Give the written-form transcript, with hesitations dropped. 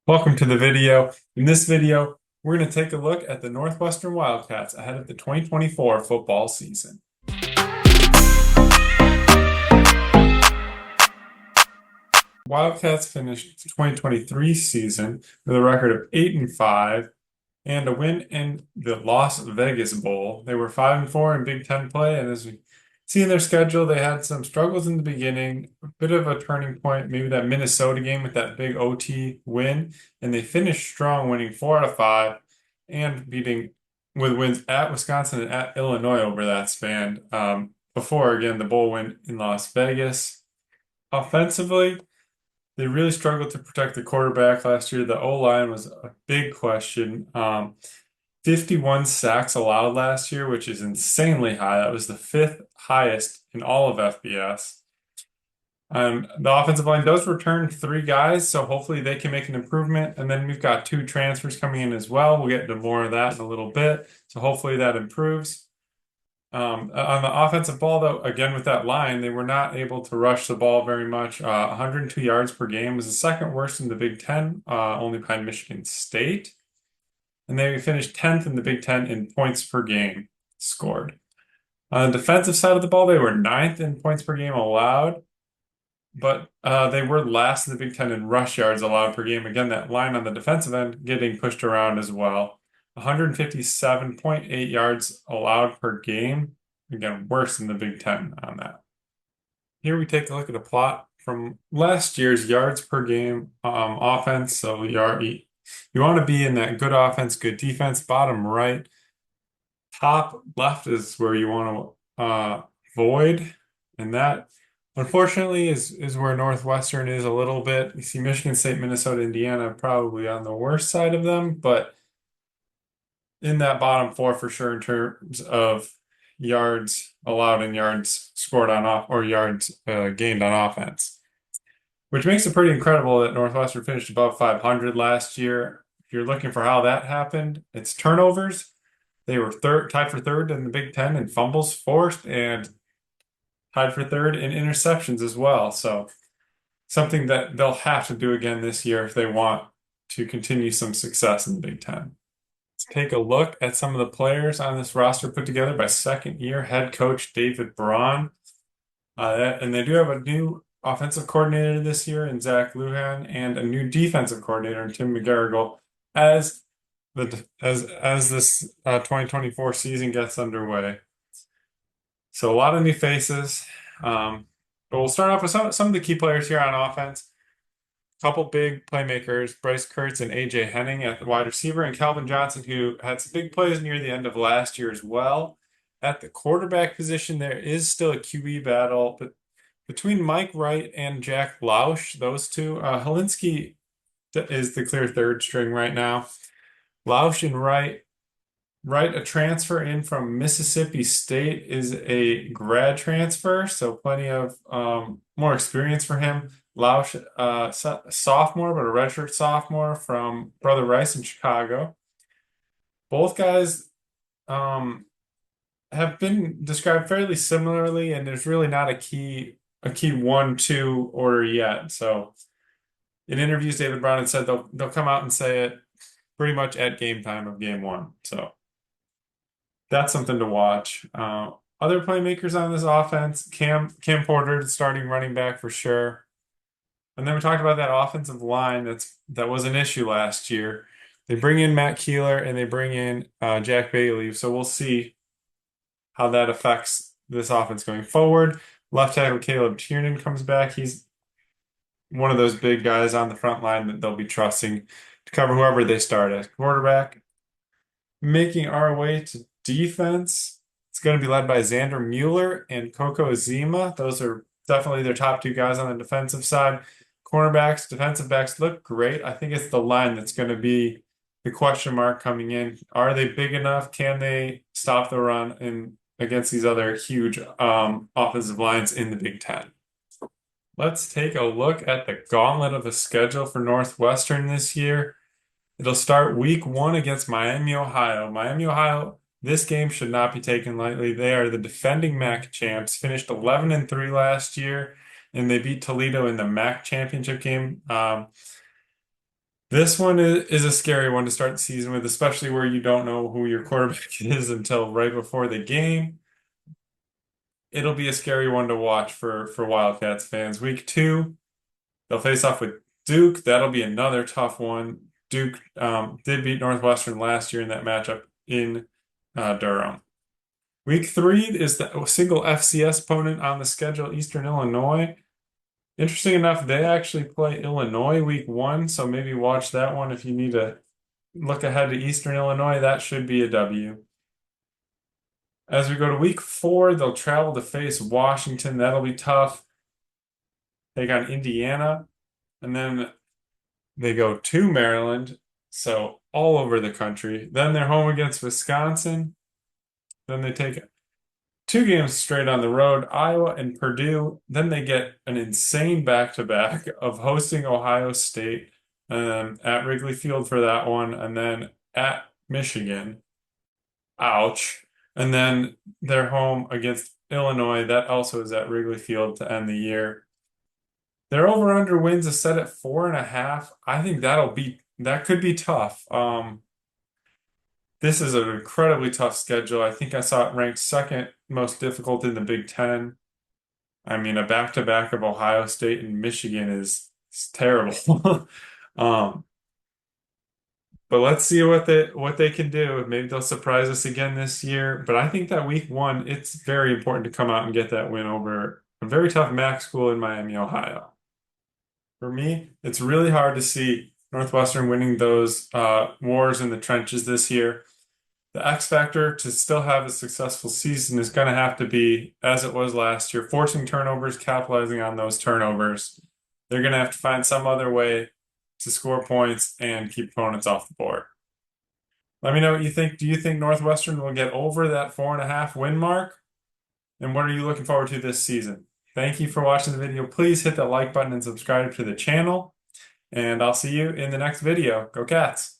Welcome to the video. In this video, we're going to take a look at the Northwestern Wildcats ahead of the 2024 football season. Wildcats finished the 2023 season with a record of 8-5 and a win in the Las Vegas Bowl. They were 5-4 in Big Ten play, and as we see in their schedule, they had some struggles in the beginning, a bit of a turning point, maybe that Minnesota game with that big OT win, and they finished strong, winning 4 out of 5 and beating with wins at Wisconsin and at Illinois over that span. Before again, the bowl win in Las Vegas. Offensively, they really struggled to protect the quarterback last year. The O-line was a big question. 51 sacks allowed last year, which is insanely high. That was the fifth highest in all of FBS. The offensive line does return three guys, so hopefully they can make an improvement. And then we've got two transfers coming in as well. We'll get into more of that in a little bit. So hopefully that improves. On the offensive ball, though, again with that line, they were not able to rush the ball very much. 102 yards per game was the second worst in the Big Ten, only behind Michigan State. And they finished 10th in the Big Ten in points per game scored. On the defensive side of the ball, they were ninth in points per game allowed, but they were last in the Big Ten in rush yards allowed per game. Again, that line on the defensive end getting pushed around as well. 157.8 yards allowed per game. Again, worse than the Big Ten on that. Here we take a look at a plot from last year's yards per game offense. So you want to be in that good offense, good defense. Bottom right, top left is where you want to avoid, and that unfortunately is where Northwestern is a little bit. You see Michigan State, Minnesota, Indiana probably on the worst side of them, but in that bottom four for sure in terms of yards allowed and yards scored on off or yards gained on offense, which makes it pretty incredible that Northwestern finished above 500 last year. If you're looking for how that happened, it's turnovers. They were tied for third in the Big Ten in fumbles forced and tied for third in interceptions as well. So something that they'll have to do again this year if they want to continue some success in the Big Ten. Let's take a look at some of the players on this roster put together by second-year head coach David Braun. And they do have a new offensive coordinator this year in Zach Lujan and a new defensive coordinator in Tim McGarrigle as this 2024 season gets underway. So a lot of new faces. But we'll start off with some of the key players here on offense. A couple big playmakers, Bryce Kurtz and AJ Henning at the wide receiver, and Calvin Johnson, who had some big plays near the end of last year as well. At the quarterback position, there is still a QB battle, but between Mike Wright and Jack Lausch, those two, Helinski is the clear third string right now. Lausch and Wright, a transfer in from Mississippi State, is a grad transfer, so plenty of more experience for him. Lausch, sophomore, but a redshirt sophomore from Brother Rice in Chicago. Both guys have been described fairly similarly, and there's really not a key 1-2 order yet. So in interviews, David Braun had said they'll come out and say it pretty much at game time of game one. So that's something to watch. Other playmakers on this offense, Cam Porter, starting running back for sure. And then we talked about that offensive line that was an issue last year. They bring in Matt Keeler and they bring in Jack Bailey. So we'll see how that affects this offense going forward. Left tackle Caleb Tiernan comes back. He's one of those big guys on the front line that they'll be trusting to cover whoever they start at quarterback. Making our way to defense, it's going to be led by Xander Mueller and Coco Azima. Those are definitely their top two guys on the defensive side. Cornerbacks, defensive backs look great. I think it's the line that's going to be the question mark coming in. Are they big enough? Can they stop the run against these other huge offensive lines in the Big Ten? Let's take a look at the gauntlet of a schedule for Northwestern this year. It'll start week 1 against Miami, Ohio. Miami, Ohio, this game should not be taken lightly. They are the defending MAC champs, finished 11-3 last year, and they beat Toledo in the MAC championship game. This one is a scary one to start the season with, especially where you don't know who your quarterback is until right before the game. It'll be a scary one to watch for Wildcats fans. Week 2, they'll face off with Duke. That'll be another tough one. Duke did beat Northwestern last year in that matchup in Durham. Week 3 is the single FCS opponent on the schedule, Eastern Illinois. Interesting enough, they actually play Illinois week 1, so maybe watch that one if you need to look ahead to Eastern Illinois. That should be a W. As we go to week 4, they'll travel to face Washington. That'll be tough. Take on Indiana, and then they go to Maryland, so all over the country. Then they're home against Wisconsin. Then they take 2 games straight on the road, Iowa and Purdue. Then they get an insane back-to-back of hosting Ohio State at Wrigley Field for that one, and then at Michigan. Ouch. And then they're home against Illinois. That also is at Wrigley Field to end the year. Their over-under wins is set at 4.5. I think that could be tough. This is an incredibly tough schedule. I think I saw it ranked second most difficult in the Big Ten. I mean, a back-to-back of Ohio State and Michigan is terrible. Um, but let's see what they can do. Maybe they'll surprise us again this year. But I think that week 1, it's very important to come out and get that win over a very tough MAC school in Miami, Ohio. For me, it's really hard to see Northwestern winning those wars in the trenches this year. The X factor to still have a successful season is going to have to be, as it was last year, forcing turnovers, capitalizing on those turnovers. They're going to have to find some other way to score points and keep opponents off the board. Let me know what you think. Do you think Northwestern will get over that 4.5 win mark? And what are you looking forward to this season? Thank you for watching the video. Please hit the like button and subscribe to the channel. And I'll see you in the next video. Go Cats!